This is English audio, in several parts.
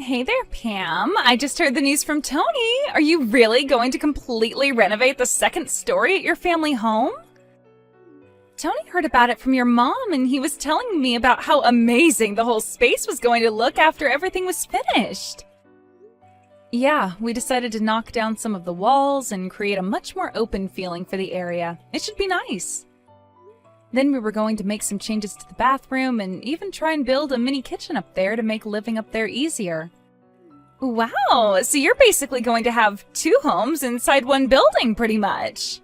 Hey there, Pam. I just heard the news from Tony. Are you really going to completely renovate the second story at your family home? Tony heard about it from your mom, and he was telling me about how amazing the whole space was going to look after everything was finished. Yeah, we decided to knock down some of the walls and create a much more open feeling for the area. It should be nice. Then we were going to make some changes to the bathroom and even try and build a mini kitchen up there to make living up there easier. Wow, so you're basically going to have two homes inside one building, pretty much.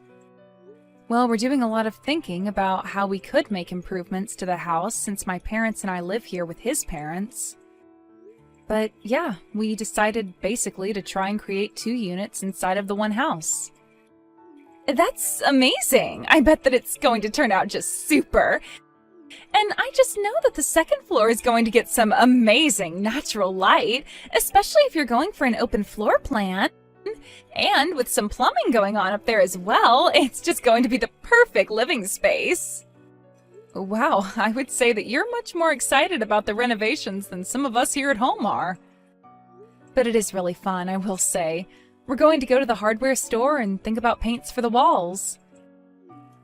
Well, we're doing a lot of thinking about how we could make improvements to the house since my parents and I live here with his parents. But yeah, we decided basically to try and create two units inside of the one house. That's amazing! I bet that it's going to turn out just super. And I just know that the second floor is going to get some amazing natural light, especially if you're going for an open floor plan. And with some plumbing going on up there as well, it's just going to be the perfect living space. Wow, I would say that you're much more excited about the renovations than some of us here at home are. But it is really fun, I will say. We're going to go to the hardware store and think about paints for the walls.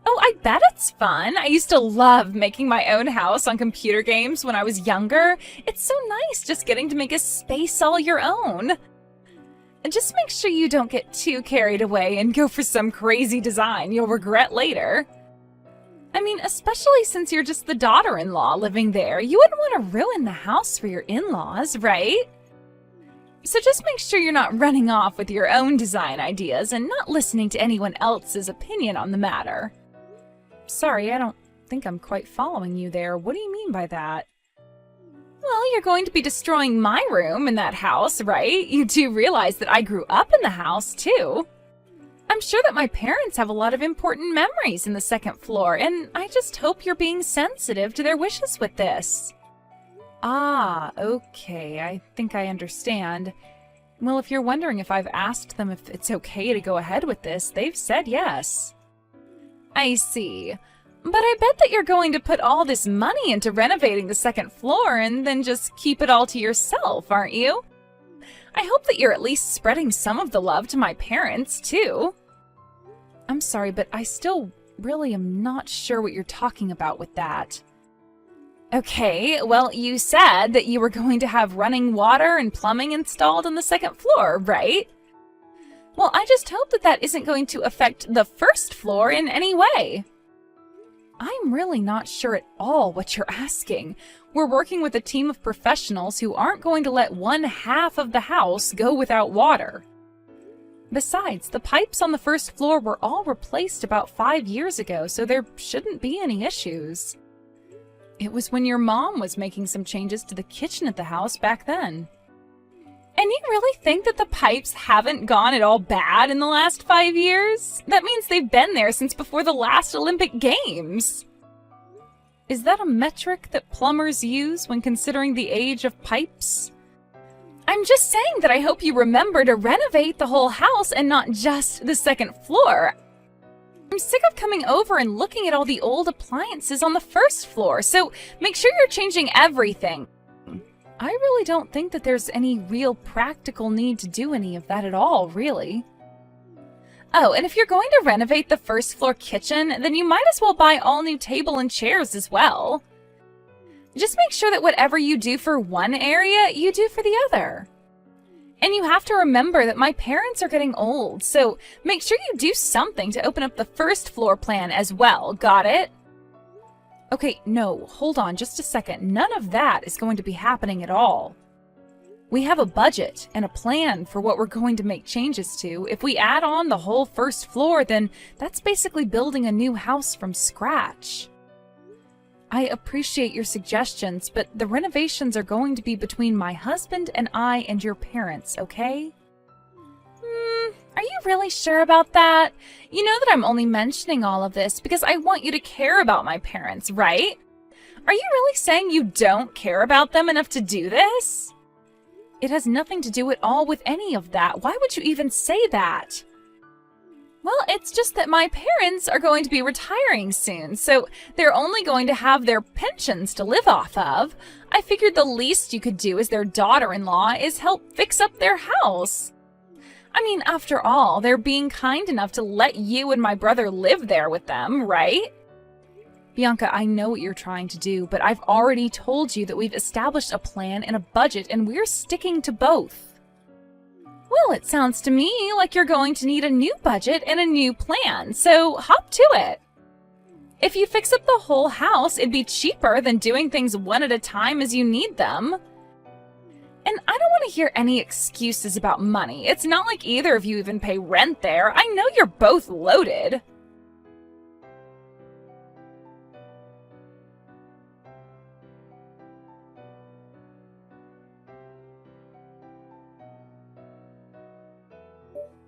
Oh, I bet it's fun. I used to love making my own house on computer games when I was younger. It's so nice just getting to make a space all your own. And just make sure you don't get too carried away and go for some crazy design you'll regret later. I mean, especially since you're just the daughter-in-law living there, you wouldn't want to ruin the house for your in-laws, right? So just make sure you're not running off with your own design ideas and not listening to anyone else's opinion on the matter. Sorry, I don't think I'm quite following you there. What do you mean by that? Well, you're going to be destroying my room in that house, right? You do realize that I grew up in the house, too. I'm sure that my parents have a lot of important memories in the second floor, and I just hope you're being sensitive to their wishes with this. Ah, okay, I think I understand. Well, if you're wondering if I've asked them if it's okay to go ahead with this, they've said yes. I see. But I bet that you're going to put all this money into renovating the second floor and then just keep it all to yourself, aren't you? I hope that you're at least spreading some of the love to my parents, too. I'm sorry, but I still really am not sure what you're talking about with that. Okay, well, you said that you were going to have running water and plumbing installed on the second floor, right? Well, I just hope that that isn't going to affect the first floor in any way. I'm really not sure at all what you're asking. We're working with a team of professionals who aren't going to let one half of the house go without water. Besides, the pipes on the first floor were all replaced about 5 years ago, so there shouldn't be any issues. It was when your mom was making some changes to the kitchen at the house back then. And you really think that the pipes haven't gone at all bad in the last 5 years? That means they've been there since before the last Olympic Games. Is that a metric that plumbers use when considering the age of pipes? I'm just saying that I hope you remember to renovate the whole house and not just the second floor. I'm sick of coming over and looking at all the old appliances on the first floor, so make sure you're changing everything. I really don't think that there's any real practical need to do any of that at all, really. Oh, and if you're going to renovate the first floor kitchen, then you might as well buy all new table and chairs as well. Just make sure that whatever you do for one area, you do for the other. And you have to remember that my parents are getting old, so make sure you do something to open up the first floor plan as well, got it? Okay, no, hold on just a second. None of that is going to be happening at all. We have a budget and a plan for what we're going to make changes to. If we add on the whole first floor, then that's basically building a new house from scratch. I appreciate your suggestions, but the renovations are going to be between my husband and I and your parents, okay? Are you really sure about that? You know that I'm only mentioning all of this because I want you to care about my parents, right? Are you really saying you don't care about them enough to do this? It has nothing to do at all with any of that. Why would you even say that? Well, it's just that my parents are going to be retiring soon, so they're only going to have their pensions to live off of. I figured the least you could do as their daughter-in-law is help fix up their house. I mean, after all, they're being kind enough to let you and my brother live there with them, right? Bianca, I know what you're trying to do, but I've already told you that we've established a plan and a budget, and we're sticking to both. Well, it sounds to me like you're going to need a new budget and a new plan, so hop to it. If you fix up the whole house, it'd be cheaper than doing things one at a time as you need them. And I don't want to hear any excuses about money. It's not like either of you even pay rent there. I know you're both loaded.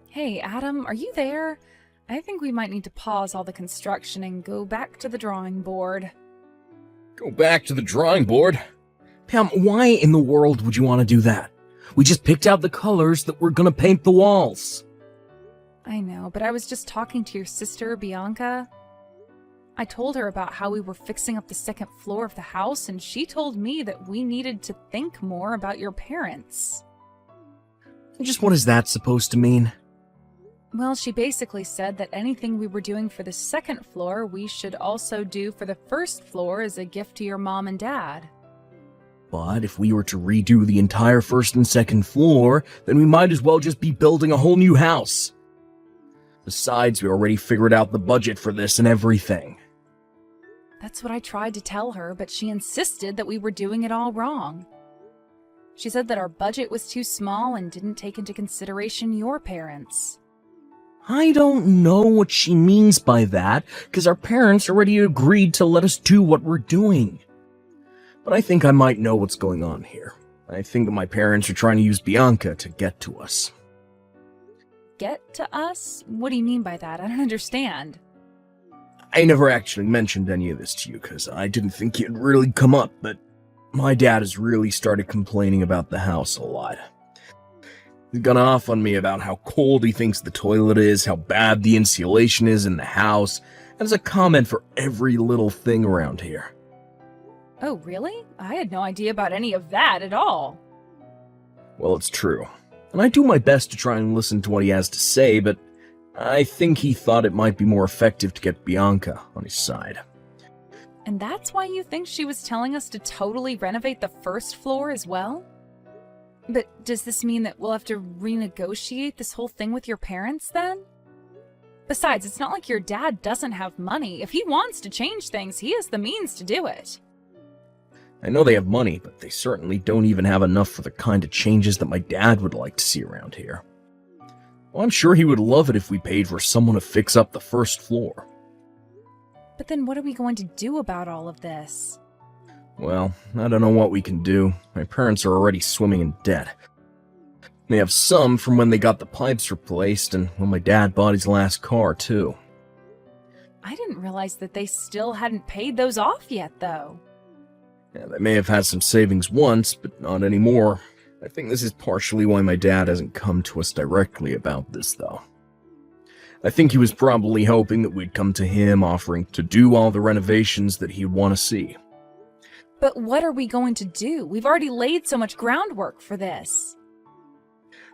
Hey, Adam, are you there? I think we might need to pause all the construction and go back to the drawing board. Go back to the drawing board? Pam, why in the world would you want to do that? We just picked out the colors that we're gonna paint the walls. I know, but I was just talking to your sister, Bianca. I told her about how we were fixing up the second floor of the house, and she told me that we needed to think more about your parents. Just what is that supposed to mean? Well, she basically said that anything we were doing for the second floor, we should also do for the first floor as a gift to your mom and dad. But if we were to redo the entire first and second floor, then we might as well just be building a whole new house. Besides, we already figured out the budget for this and everything. That's what I tried to tell her, but she insisted that we were doing it all wrong. She said that our budget was too small and didn't take into consideration your parents. I don't know what she means by that, because our parents already agreed to let us do what we're doing. But I think I might know what's going on here. I think that my parents are trying to use Bianca to get to us. Get to us? What do you mean by that? I don't understand. I never actually mentioned any of this to you, because I didn't think it'd really come up, but my dad has really started complaining about the house a lot. He's gone off on me about how cold he thinks the toilet is, how bad the insulation is in the house, and has a comment for every little thing around here. Oh, really? I had no idea about any of that at all. Well, it's true. And I do my best to try and listen to what he has to say, but I think he thought it might be more effective to get Bianca on his side. And that's why you think she was telling us to totally renovate the first floor as well? But does this mean that we'll have to renegotiate this whole thing with your parents then? Besides, it's not like your dad doesn't have money. If he wants to change things, he has the means to do it. I know they have money, but they certainly don't even have enough for the kind of changes that my dad would like to see around here. Well, I'm sure he would love it if we paid for someone to fix up the first floor. But then what are we going to do about all of this? Well, I don't know what we can do. My parents are already swimming in debt. They have some from when they got the pipes replaced and when my dad bought his last car, too. I didn't realize that they still hadn't paid those off yet, though. Yeah, they may have had some savings once, but not anymore. I think this is partially why my dad hasn't come to us directly about this, though. I think he was probably hoping that we'd come to him offering to do all the renovations that he'd want to see. But what are we going to do? We've already laid so much groundwork for this.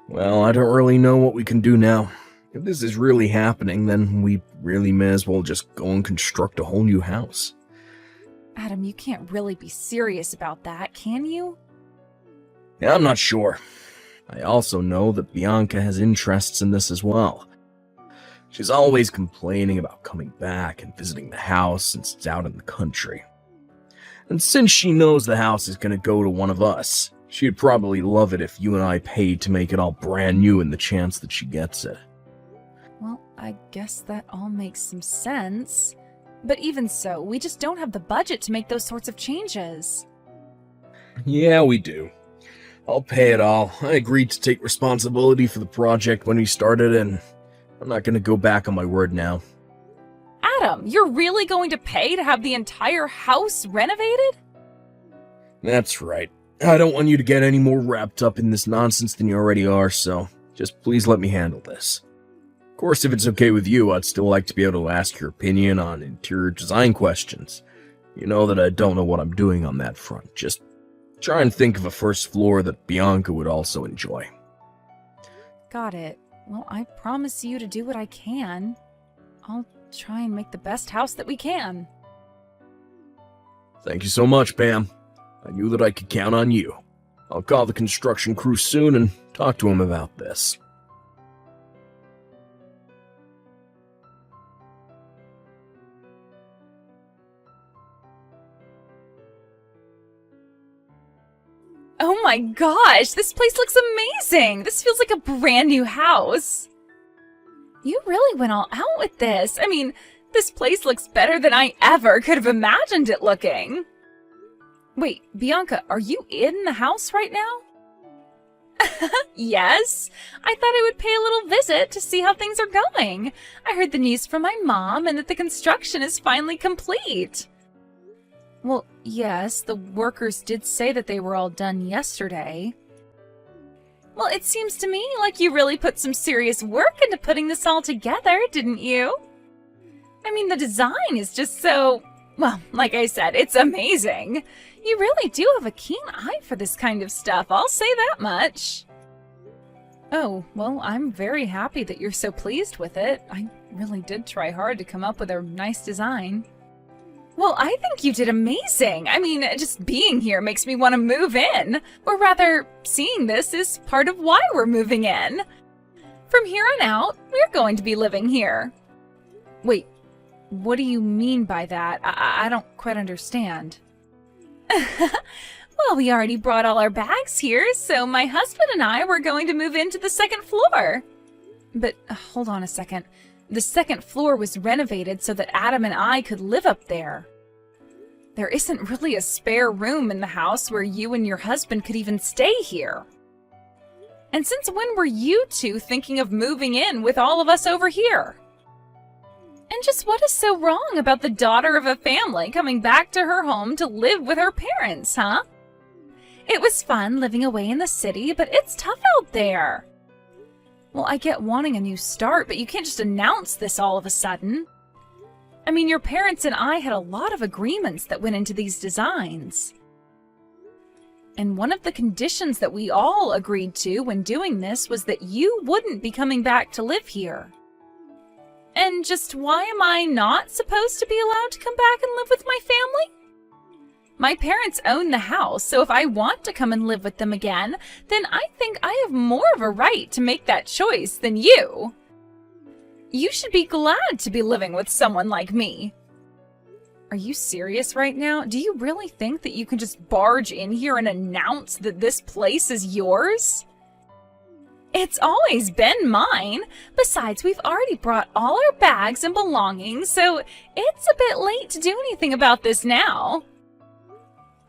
Well, I don't really know what we can do now. If this is really happening, then we really may as well just go and construct a whole new house. Adam, you can't really be serious about that, can you? Yeah, I'm not sure. I also know that Bianca has interests in this as well. She's always complaining about coming back and visiting the house since it's out in the country. And since she knows the house is going to go to one of us, she'd probably love it if you and I paid to make it all brand new in the chance that she gets it. Well, I guess that all makes some sense. But even so, we just don't have the budget to make those sorts of changes. Yeah, we do. I'll pay it all. I agreed to take responsibility for the project when we started, and I'm not going to go back on my word now. Adam, you're really going to pay to have the entire house renovated? That's right. I don't want you to get any more wrapped up in this nonsense than you already are, so just please let me handle this. course, if it's okay with you, I'd still like to be able to ask your opinion on interior design questions. You know that I don't know what I'm doing on that front. Just try and think of a first floor that Bianca would also enjoy. Got it. Well, I promise you to do what I can. I'll try and make the best house that we can. Thank you so much, Pam. I knew that I could count on you. I'll call the construction crew soon and talk to him about this. Oh my gosh, this place looks amazing! This feels like a brand new house. You really went all out with this. I mean, this place looks better than I ever could have imagined it looking. Wait, Bianca, are you in the house right now? Yes. I thought I would pay a little visit to see how things are going. I heard the news from my mom and that the construction is finally complete. Well, yes, the workers did say that they were all done yesterday. Well, it seems to me like you really put some serious work into putting this all together, didn't you? I mean, the design is just so, well, like I said, it's amazing. You really do have a keen eye for this kind of stuff, I'll say that much. Oh, well, I'm very happy that you're so pleased with it. I really did try hard to come up with a nice design. Well, I think you did amazing. I mean, just being here makes me want to move in. Or rather, seeing this is part of why we're moving in. From here on out, we're going to be living here. Wait, what do you mean by that? I don't quite understand. Well, we already brought all our bags here, so my husband and I were going to move into the second floor. But hold on a second. The second floor was renovated so that Adam and I could live up there. There isn't really a spare room in the house where you and your husband could even stay here. And since when were you two thinking of moving in with all of us over here? And just what is so wrong about the daughter of a family coming back to her home to live with her parents, huh? It was fun living away in the city, but it's tough out there. Well, I get wanting a new start, but you can't just announce this all of a sudden. I mean, your parents and I had a lot of agreements that went into these designs. And one of the conditions that we all agreed to when doing this was that you wouldn't be coming back to live here. And just why am I not supposed to be allowed to come back and live with my family? My parents own the house, so if I want to come and live with them again, then I think I have more of a right to make that choice than you. You should be glad to be living with someone like me. Are you serious right now? Do you really think that you can just barge in here and announce that this place is yours? It's always been mine. Besides, we've already brought all our bags and belongings, so it's a bit late to do anything about this now.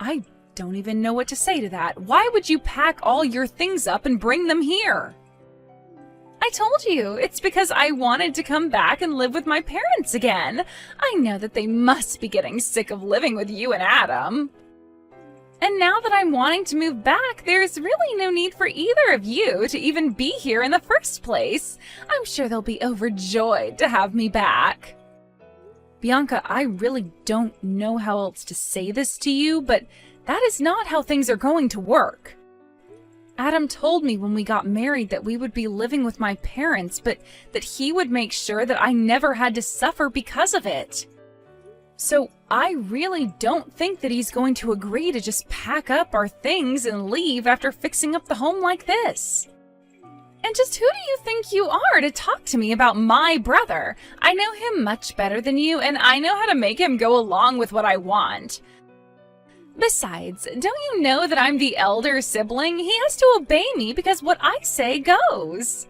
I don't even know what to say to that. Why would you pack all your things up and bring them here? I told you, it's because I wanted to come back and live with my parents again. I know that they must be getting sick of living with you and Adam. And now that I'm wanting to move back, there's really no need for either of you to even be here in the first place. I'm sure they'll be overjoyed to have me back. Bianca, I really don't know how else to say this to you, but that is not how things are going to work. Adam told me when we got married that we would be living with my parents, but that he would make sure that I never had to suffer because of it. So I really don't think that he's going to agree to just pack up our things and leave after fixing up the home like this. And just who do you think you are to talk to me about my brother? I know him much better than you, and I know how to make him go along with what I want. Besides, don't you know that I'm the elder sibling? He has to obey me because what I say goes.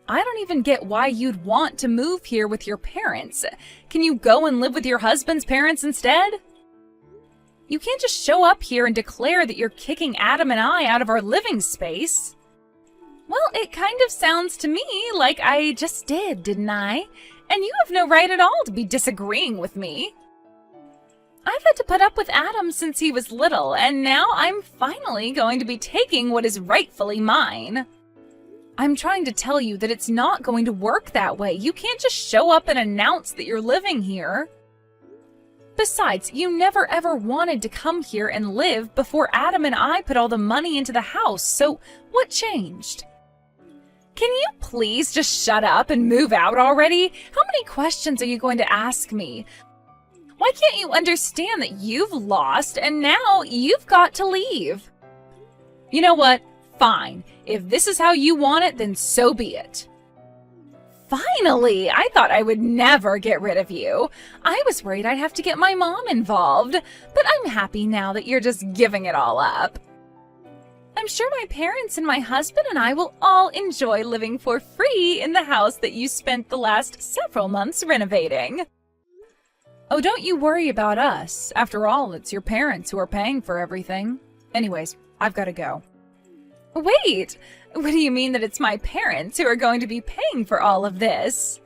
I don't even get why you'd want to move here with your parents. Can you go and live with your husband's parents instead? You can't just show up here and declare that you're kicking Adam and I out of our living space. Well, it kind of sounds to me like I just did, didn't I? And you have no right at all to be disagreeing with me. I've had to put up with Adam since he was little, and now I'm finally going to be taking what is rightfully mine. I'm trying to tell you that it's not going to work that way. You can't just show up and announce that you're living here. Besides, you never ever wanted to come here and live before Adam and I put all the money into the house, so what changed? Can you please just shut up and move out already? How many questions are you going to ask me? Why can't you understand that you've lost and now you've got to leave? You know what? Fine. If this is how you want it, then so be it. Finally! I thought I would never get rid of you. I was worried I'd have to get my mom involved, but I'm happy now that you're just giving it all up. I'm sure my parents and my husband and I will all enjoy living for free in the house that you spent the last several months renovating. Oh, don't you worry about us. After all, it's your parents who are paying for everything. Anyways, I've got to go. Wait! What do you mean that it's my parents who are going to be paying for all of this?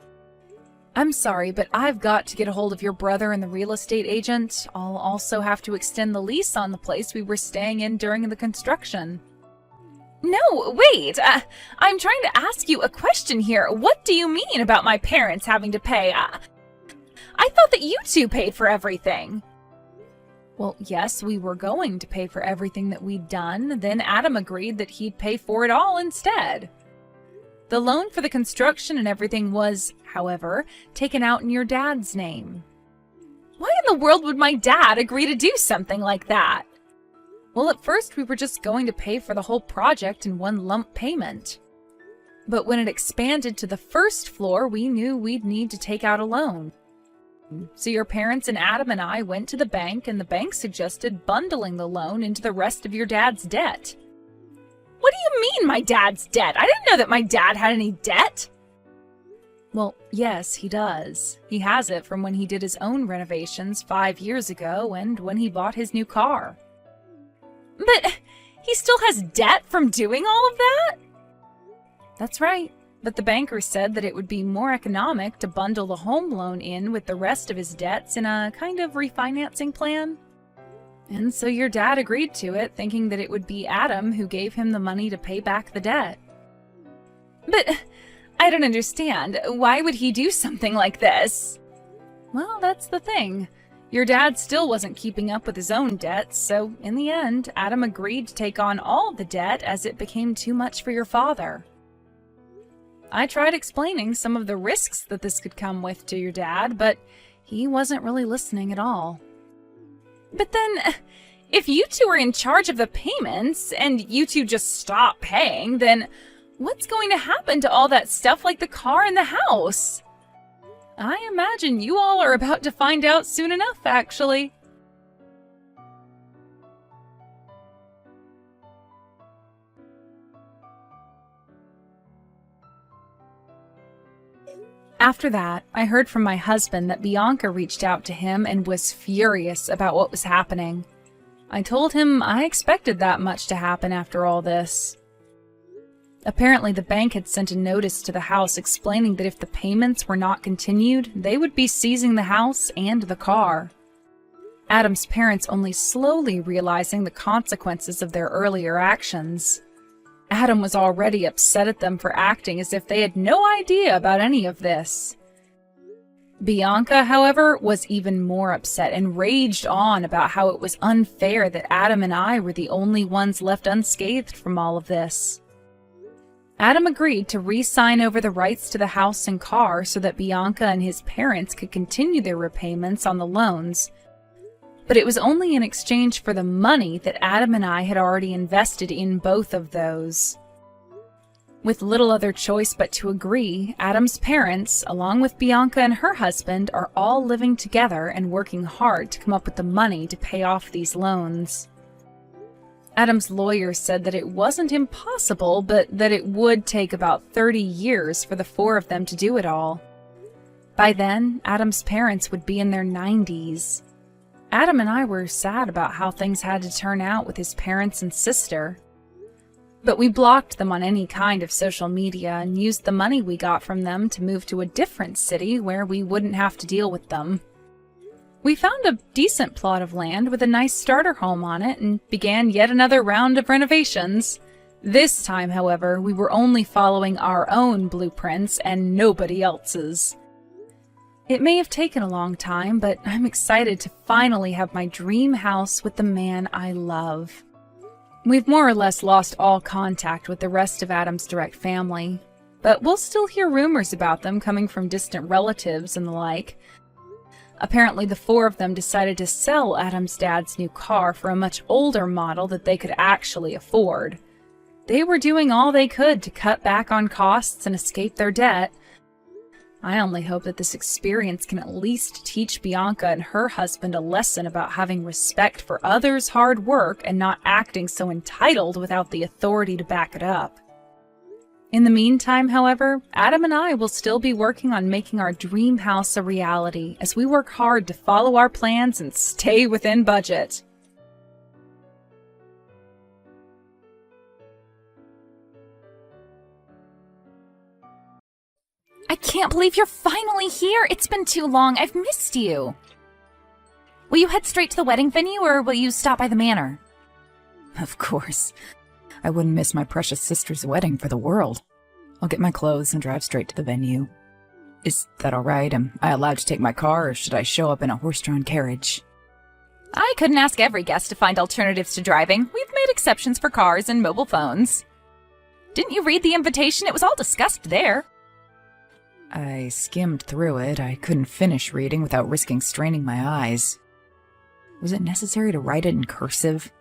I'm sorry, but I've got to get a hold of your brother and the real estate agent. I'll also have to extend the lease on the place we were staying in during the construction. No, wait! I'm trying to ask you a question here. What do you mean about my parents having to pay? I thought that you two paid for everything. Well, yes, we were going to pay for everything that we'd done. Then Adam agreed that he'd pay for it all instead. The loan for the construction and everything was, however, taken out in your dad's name. Why in the world would my dad agree to do something like that? Well, at first we were just going to pay for the whole project in one lump payment. But when it expanded to the first floor, we knew we'd need to take out a loan. So your parents and Adam and I went to the bank, and the bank suggested bundling the loan into the rest of your dad's debt. What do you mean, my dad's debt? I didn't know that my dad had any debt. Well, yes, he does. He has it from when he did his own renovations 5 years ago and when he bought his new car. But he still has debt from doing all of that? That's right. But the banker said that it would be more economic to bundle the home loan in with the rest of his debts in a kind of refinancing plan. And so your dad agreed to it, thinking that it would be Adam who gave him the money to pay back the debt. But I don't understand. Why would he do something like this? Well, that's the thing. Your dad still wasn't keeping up with his own debts, so in the end, Adam agreed to take on all the debt as it became too much for your father. I tried explaining some of the risks that this could come with to your dad, but he wasn't really listening at all. But then, if you two are in charge of the payments, and you two just stop paying, then what's going to happen to all that stuff like the car and the house? I imagine you all are about to find out soon enough, actually. After that, I heard from my husband that Bianca reached out to him and was furious about what was happening. I told him I expected that much to happen after all this. Apparently, the bank had sent a notice to the house explaining that if the payments were not continued, they would be seizing the house and the car. Adam's parents only slowly realizing the consequences of their earlier actions. Adam was already upset at them for acting as if they had no idea about any of this. Bianca, however, was even more upset and raged on about how it was unfair that Adam and I were the only ones left unscathed from all of this. Adam agreed to re-sign over the rights to the house and car so that Bianca and his parents could continue their repayments on the loans, but it was only in exchange for the money that Adam and I had already invested in both of those. With little other choice but to agree, Adam's parents, along with Bianca and her husband, are all living together and working hard to come up with the money to pay off these loans. Adam's lawyer said that it wasn't impossible, but that it would take about 30 years for the four of them to do it all. By then, Adam's parents would be in their 90s. Adam and I were sad about how things had to turn out with his parents and sister. But we blocked them on any kind of social media and used the money we got from them to move to a different city where we wouldn't have to deal with them. We found a decent plot of land with a nice starter home on it and began yet another round of renovations. This time, however, we were only following our own blueprints and nobody else's. It may have taken a long time, but I'm excited to finally have my dream house with the man I love. We've more or less lost all contact with the rest of Adam's direct family, but we'll still hear rumors about them coming from distant relatives and the like. Apparently, the four of them decided to sell Adam's dad's new car for a much older model that they could actually afford. They were doing all they could to cut back on costs and escape their debt. I only hope that this experience can at least teach Bianca and her husband a lesson about having respect for others' hard work and not acting so entitled without the authority to back it up. In the meantime, however, Adam and I will still be working on making our dream house a reality as we work hard to follow our plans and stay within budget. I can't believe you're finally here! It's been too long, I've missed you! Will you head straight to the wedding venue, or will you stop by the manor? Of course. I wouldn't miss my precious sister's wedding for the world. I'll get my clothes and drive straight to the venue. Is that alright? Am I allowed to take my car, or should I show up in a horse-drawn carriage? I couldn't ask every guest to find alternatives to driving. We've made exceptions for cars and mobile phones. Didn't you read the invitation? It was all discussed there. I skimmed through it. I couldn't finish reading without risking straining my eyes. Was it necessary to write it in cursive?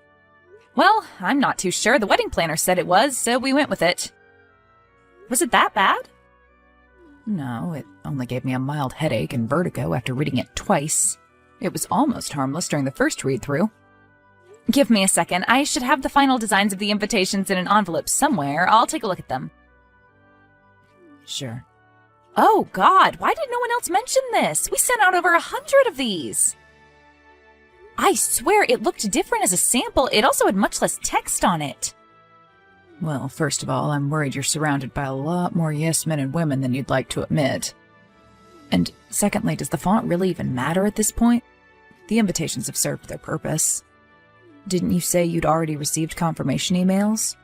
Well, I'm not too sure. The wedding planner said it was, so we went with it. Was it that bad? No, it only gave me a mild headache and vertigo after reading it twice. It was almost harmless during the first read-through. Give me a second. I should have the final designs of the invitations in an envelope somewhere. I'll take a look at them. Sure. Oh, God, why did no one else mention this? We sent out over 100 of these. I swear it looked different as a sample. It also had much less text on it. Well, first of all, I'm worried you're surrounded by a lot more yes men and women than you'd like to admit. And secondly, does the font really even matter at this point? The invitations have served their purpose. Didn't you say you'd already received confirmation emails?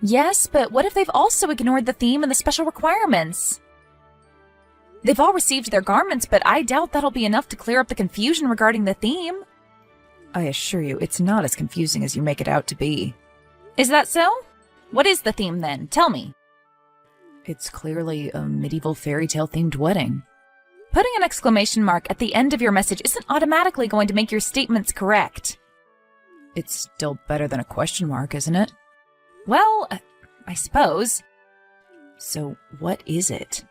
Yes, but what if they've also ignored the theme and the special requirements? They've all received their garments, but I doubt that'll be enough to clear up the confusion regarding the theme. I assure you, it's not as confusing as you make it out to be. Is that so? What is the theme then? Tell me. It's clearly a medieval fairy tale themed wedding. Putting an exclamation mark at the end of your message isn't automatically going to make your statements correct. It's still better than a question mark, isn't it? Well, I suppose. So what is it?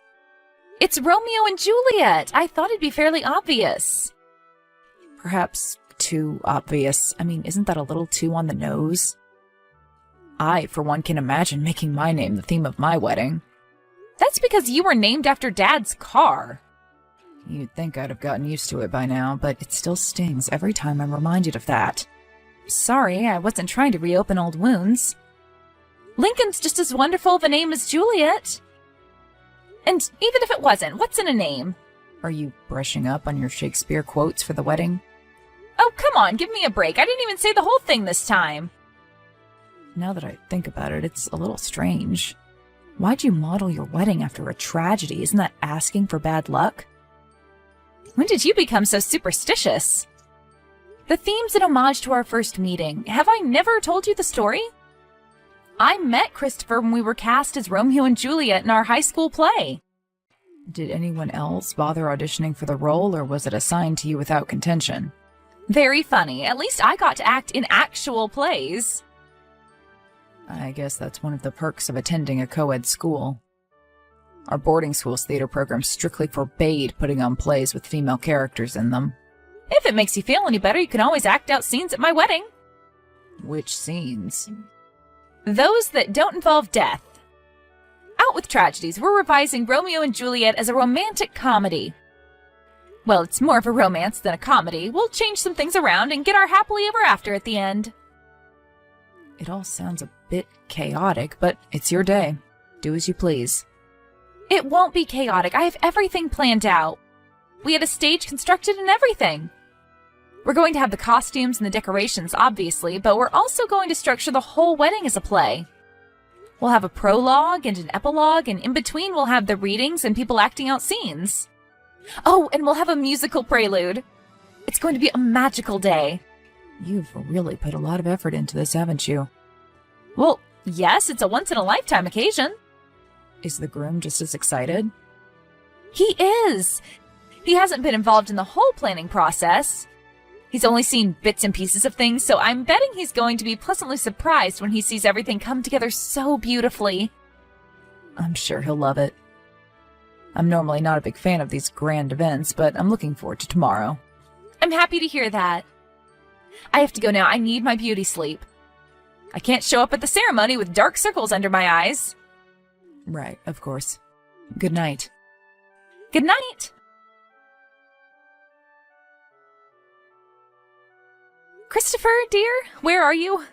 It's Romeo and Juliet! I thought it'd be fairly obvious. Perhaps too obvious. I mean, isn't that a little too on the nose? I, for one, can imagine making my name the theme of my wedding. That's because you were named after Dad's car. You'd think I'd have gotten used to it by now, but it still stings every time I'm reminded of that. Sorry, I wasn't trying to reopen old wounds. Lincoln's just as wonderful of a name as Juliet. And even if it wasn't, what's in a name? Are you brushing up on your Shakespeare quotes for the wedding? Oh, come on, give me a break. I didn't even say the whole thing this time. Now that I think about it, it's a little strange. Why'd you model your wedding after a tragedy? Isn't that asking for bad luck? When did you become so superstitious? The theme's an homage to our first meeting. Have I never told you the story? I met Christopher when we were cast as Romeo and Juliet in our high school play. Did anyone else bother auditioning for the role, or was it assigned to you without contention? Very funny. At least I got to act in actual plays. I guess that's one of the perks of attending a co-ed school. Our boarding school's theater program strictly forbade putting on plays with female characters in them. If it makes you feel any better, you can always act out scenes at my wedding. Which scenes? Those that don't involve death. Out with tragedies. We're revising Romeo and Juliet as a romantic comedy. Well, it's more of a romance than a comedy. We'll change some things around and get our happily ever after at the end. It all sounds a bit chaotic, but it's your day. Do as you please. It won't be chaotic. I have everything planned out. We had a stage constructed and everything. We're going to have the costumes and the decorations, obviously, but we're also going to structure the whole wedding as a play. We'll have a prologue and an epilogue, and in between we'll have the readings and people acting out scenes. Oh, and we'll have a musical prelude. It's going to be a magical day. You've really put a lot of effort into this, haven't you? Well, yes, it's a once-in-a-lifetime occasion. Is the groom just as excited? He is. He hasn't been involved in the whole planning process. He's only seen bits and pieces of things, so I'm betting he's going to be pleasantly surprised when he sees everything come together so beautifully. I'm sure he'll love it. I'm normally not a big fan of these grand events, but I'm looking forward to tomorrow. I'm happy to hear that. I have to go now. I need my beauty sleep. I can't show up at the ceremony with dark circles under my eyes. Right, of course. Good night. Good night. Christopher, dear, where are you?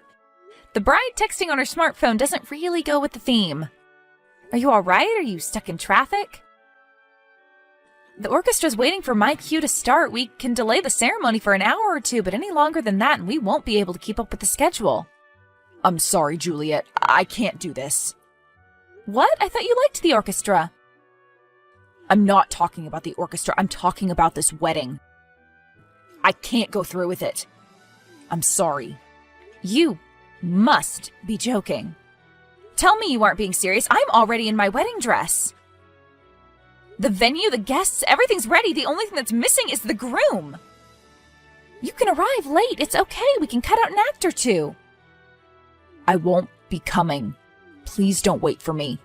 The bride texting on her smartphone doesn't really go with the theme. Are you all right? Are you stuck in traffic? The orchestra's waiting for my cue to start. We can delay the ceremony for an hour or two, but any longer than that and we won't be able to keep up with the schedule. I'm sorry, Juliet. I can't do this. What? I thought you liked the orchestra. I'm not talking about the orchestra. I'm talking about this wedding. I can't go through with it. I'm sorry. You must be joking. Tell me you aren't being serious. I'm already in my wedding dress. The venue, the guests, everything's ready. The only thing that's missing is the groom. You can arrive late. It's okay. We can cut out an act or two. I won't be coming. Please don't wait for me.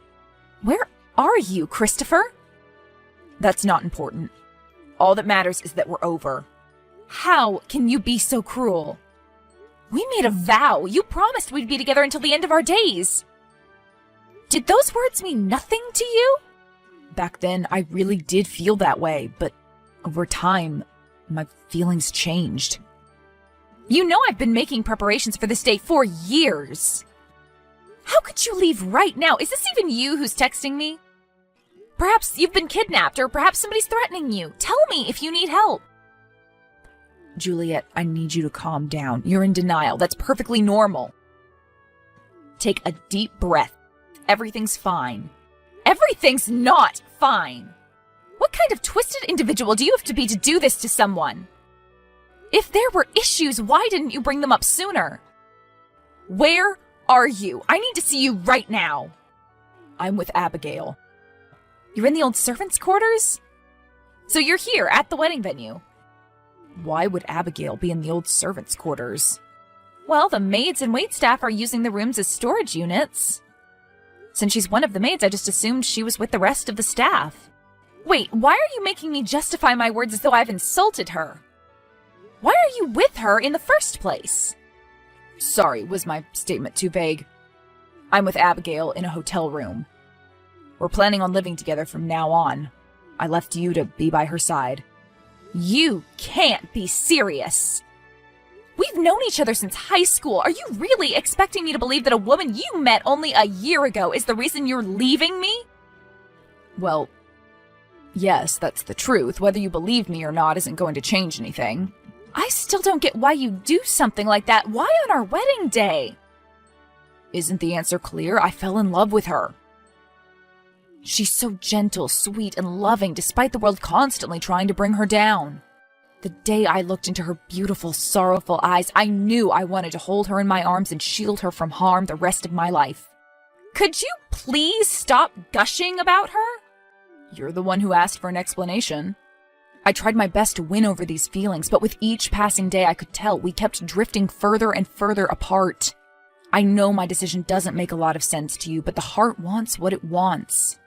Where are you, Christopher? That's not important. All that matters is that we're over. How can you be so cruel? We made a vow. You promised we'd be together until the end of our days. Did those words mean nothing to you? Back then, I really did feel that way, but over time, my feelings changed. You know I've been making preparations for this day for years. How could you leave right now? Is this even you who's texting me? Perhaps you've been kidnapped, or perhaps somebody's threatening you. Tell me if you need help. Juliet, I need you to calm down. You're in denial. That's perfectly normal. Take a deep breath. Everything's fine. Everything's not fine. What kind of twisted individual do you have to be to do this to someone? If there were issues, why didn't you bring them up sooner? Where are you? I need to see you right now. I'm with Abigail. You're in the old servants' quarters? So you're here at the wedding venue. Why would Abigail be in the old servants' quarters? Well, the maids and waitstaff are using the rooms as storage units. Since she's one of the maids, I just assumed she was with the rest of the staff. Wait, why are you making me justify my words as though I've insulted her? Why are you with her in the first place? Sorry, was my statement too vague? I'm with Abigail in a hotel room. We're planning on living together from now on. I left you to be by her side. You can't be serious. We've known each other since high school. Are you really expecting me to believe that a woman you met only a year ago is the reason you're leaving me? Well, yes, that's the truth. Whether you believe me or not isn't going to change anything. I still don't get why you do something like that. Why on our wedding day? Isn't the answer clear? I fell in love with her. She's so gentle, sweet, and loving despite the world constantly trying to bring her down. The day I looked into her beautiful, sorrowful eyes, I knew I wanted to hold her in my arms and shield her from harm the rest of my life. Could you please stop gushing about her? You're the one who asked for an explanation. I tried my best to win over these feelings, but with each passing day I could tell we kept drifting further and further apart. I know my decision doesn't make a lot of sense to you, but the heart wants what it wants.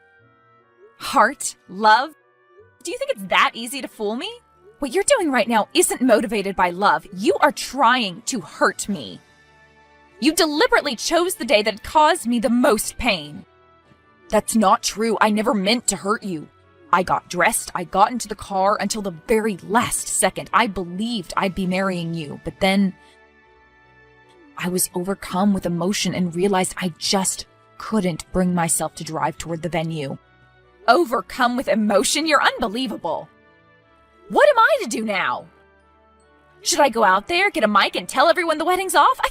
Heart? Love? Do you think it's that easy to fool me? What you're doing right now isn't motivated by love. You are trying to hurt me. You deliberately chose the day that caused me the most pain. That's not true. I never meant to hurt you. I got dressed, I got into the car until the very last second. I believed I'd be marrying you, but then I was overcome with emotion and realized I just couldn't bring myself to drive toward the venue. Overcome with emotion? You're unbelievable. What am I to do now? Should I go out there, get a mic, and tell everyone the wedding's off? I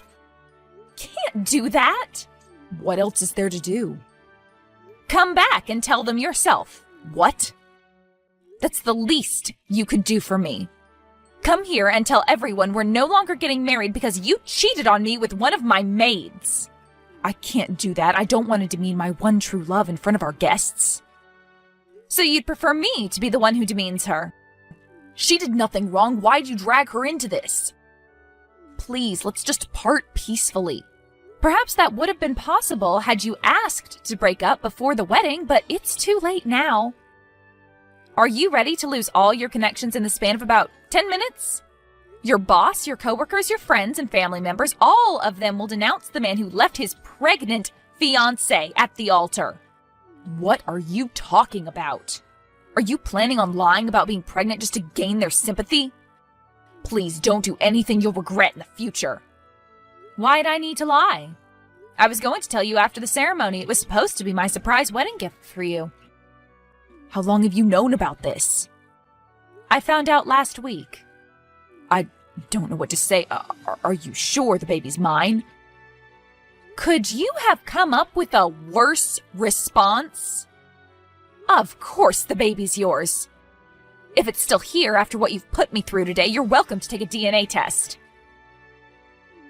can't do that. What else is there to do? Come back and tell them yourself. What? That's the least you could do for me. Come here and tell everyone we're no longer getting married because you cheated on me with one of my maids. I can't do that. I don't want to demean my one true love in front of our guests. So you'd prefer me to be the one who demeans her? She did nothing wrong. Why'd you drag her into this? Please, let's just part peacefully. Perhaps that would have been possible had you asked to break up before the wedding, but it's too late now. Are you ready to lose all your connections in the span of about 10 minutes? Your boss, your coworkers, your friends, and family members, all of them will denounce the man who left his pregnant fiancée at the altar. What are you talking about? Are you planning on lying about being pregnant just to gain their sympathy? Please don't do anything you'll regret in the future. Why'd I need to lie? I was going to tell you after the ceremony. It was supposed to be my surprise wedding gift for you. How long have you known about this? I found out last week. I don't know what to say. Are you sure the baby's mine? Could you have come up with a worse response? Of course the baby's yours. If it's still here after what you've put me through today, you're welcome to take a DNA test.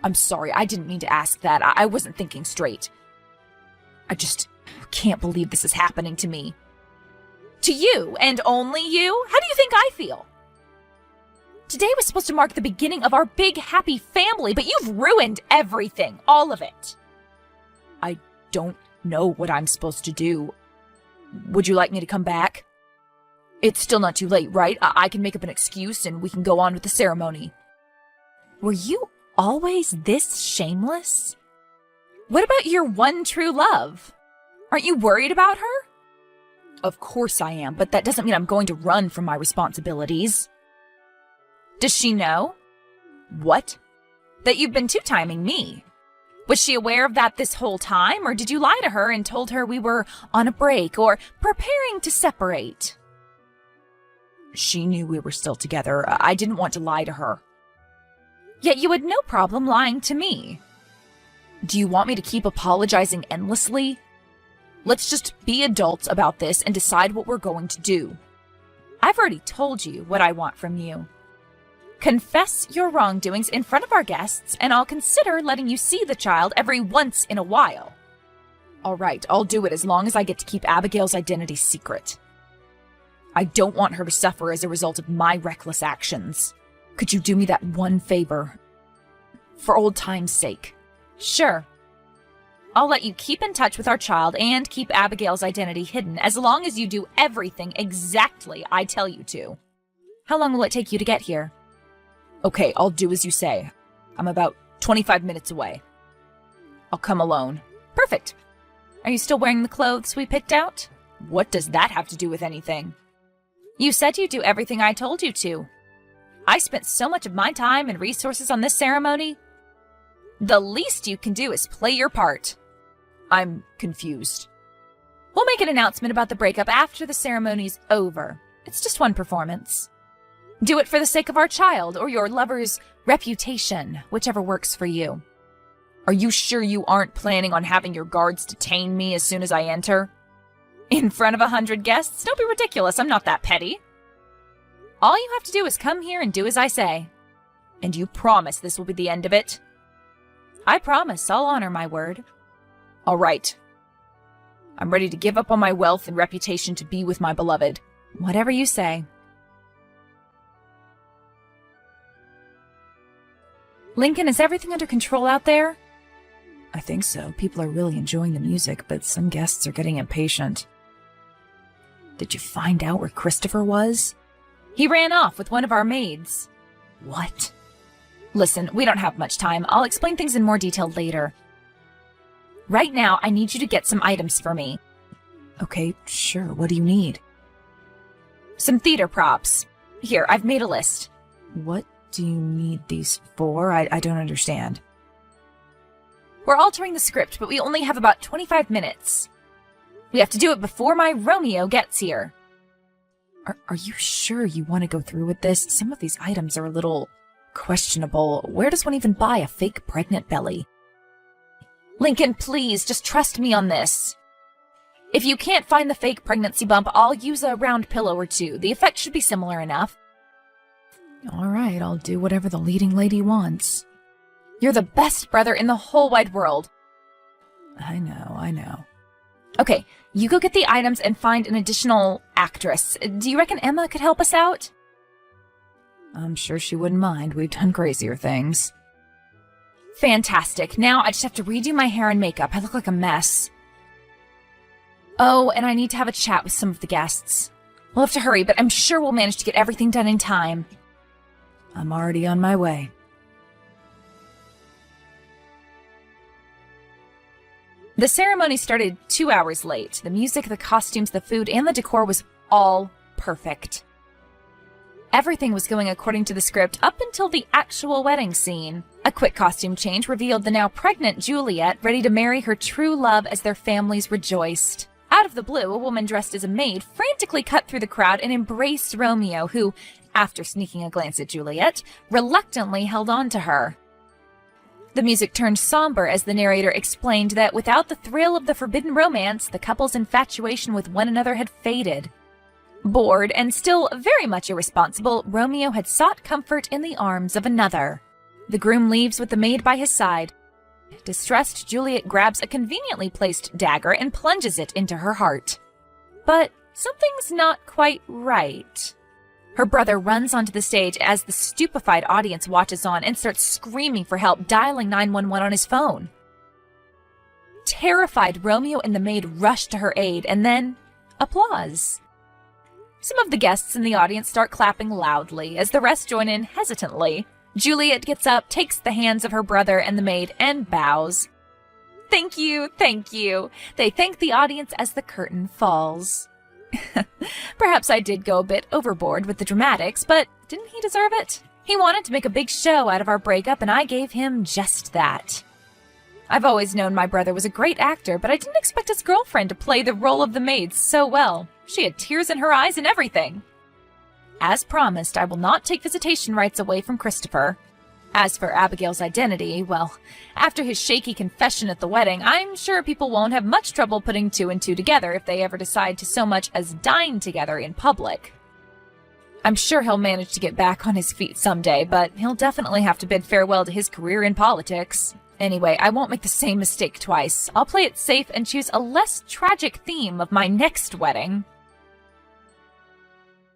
I'm sorry, I didn't mean to ask that. I wasn't thinking straight. I just can't believe this is happening to me. To you, and only you? How do you think I feel? Today was supposed to mark the beginning of our big happy family, but you've ruined everything, all of it. I don't know what I'm supposed to do. Would you like me to come back? It's still not too late, right? I can make up an excuse and we can go on with the ceremony. Were you always this shameless? What about your one true love? Aren't you worried about her? Of course I am, but that doesn't mean I'm going to run from my responsibilities. Does she know? What? That you've been two-timing me. Was she aware of that this whole time, or did you lie to her and told her we were on a break or preparing to separate? She knew we were still together. I didn't want to lie to her. Yet you had no problem lying to me. Do you want me to keep apologizing endlessly? Let's just be adults about this and decide what we're going to do. I've already told you what I want from you. Confess your wrongdoings in front of our guests, and I'll consider letting you see the child every once in a while. All right, I'll do it as long as I get to keep Abigail's identity secret. I don't want her to suffer as a result of my reckless actions. Could you do me that one favor? For old time's sake. Sure. I'll let you keep in touch with our child and keep Abigail's identity hidden as long as you do everything exactly I tell you to. How long will it take you to get here? Okay, I'll do as you say. I'm about 25 minutes away. I'll come alone. Perfect. Are you still wearing the clothes we picked out? What does that have to do with anything? You said you'd do everything I told you to. I spent so much of my time and resources on this ceremony. The least you can do is play your part. I'm confused. We'll make an announcement about the breakup after the ceremony's over. It's just one performance. Do it for the sake of our child or your lover's reputation, whichever works for you. Are you sure you aren't planning on having your guards detain me as soon as I enter? In front of 100 guests? Don't be ridiculous, I'm not that petty. All you have to do is come here and do as I say. And you promise this will be the end of it? I promise, I'll honor my word. All right. I'm ready to give up on my wealth and reputation to be with my beloved. Whatever you say. Lincoln, is everything under control out there? I think so. People are really enjoying the music, but some guests are getting impatient. Did you find out where Christopher was? He ran off with one of our maids. What? Listen, we don't have much time. I'll explain things in more detail later. Right now, I need you to get some items for me. Okay, sure. What do you need? Some theater props. Here, I've made a list. What do you need these for? I don't understand. We're altering the script, but we only have about 25 minutes. We have to do it before my Romeo gets here. Are you sure you want to go through with this? Some of these items are a little questionable. Where does one even buy a fake pregnant belly? Lincoln, please, just trust me on this. If you can't find the fake pregnancy bump, I'll use a round pillow or two. The effect should be similar enough. All right, I'll do whatever the leading lady wants. You're the best brother in the whole wide world. I know. Okay, you go get the items and find an additional actress. Do you reckon Emma could help us out? I'm sure she wouldn't mind. We've done crazier things. Fantastic. Now I just have to redo my hair and makeup. I look like a mess. Oh, and I need to have a chat with some of the guests. We'll have to hurry, but I'm sure we'll manage to get everything done in time. I'm already on my way. The ceremony started 2 hours late. The music, the costumes, the food, and the decor was all perfect. Everything was going according to the script up until the actual wedding scene. A quick costume change revealed the now pregnant Juliet ready to marry her true love as their families rejoiced. Out of the blue, a woman dressed as a maid frantically cut through the crowd and embraced Romeo, who, after sneaking a glance at Juliet, reluctantly held on to her. The music turned somber as the narrator explained that without the thrill of the forbidden romance, the couple's infatuation with one another had faded. Bored and still very much irresponsible, Romeo had sought comfort in the arms of another. The groom leaves with the maid by his side. Distressed, Juliet grabs a conveniently placed dagger and plunges it into her heart. But something's not quite right. Her brother runs onto the stage as the stupefied audience watches on and starts screaming for help, dialing 911 on his phone. Terrified, Romeo and the maid rush to her aid, and then applause. Some of the guests in the audience start clapping loudly as the rest join in hesitantly. Juliet gets up, takes the hands of her brother and the maid, and bows. Thank you, thank you. They thank the audience as the curtain falls. Perhaps I did go a bit overboard with the dramatics, but didn't he deserve it? He wanted to make a big show out of our breakup, and I gave him just that. I've always known my brother was a great actor, but I didn't expect his girlfriend to play the role of the maid so well. She had tears in her eyes and everything. As promised, I will not take visitation rights away from Christopher. As for Abigail's identity, well, after his shaky confession at the wedding, I'm sure people won't have much trouble putting two and two together if they ever decide to so much as dine together in public. I'm sure he'll manage to get back on his feet someday, but he'll definitely have to bid farewell to his career in politics. Anyway, I won't make the same mistake twice. I'll play it safe and choose a less tragic theme of my next wedding.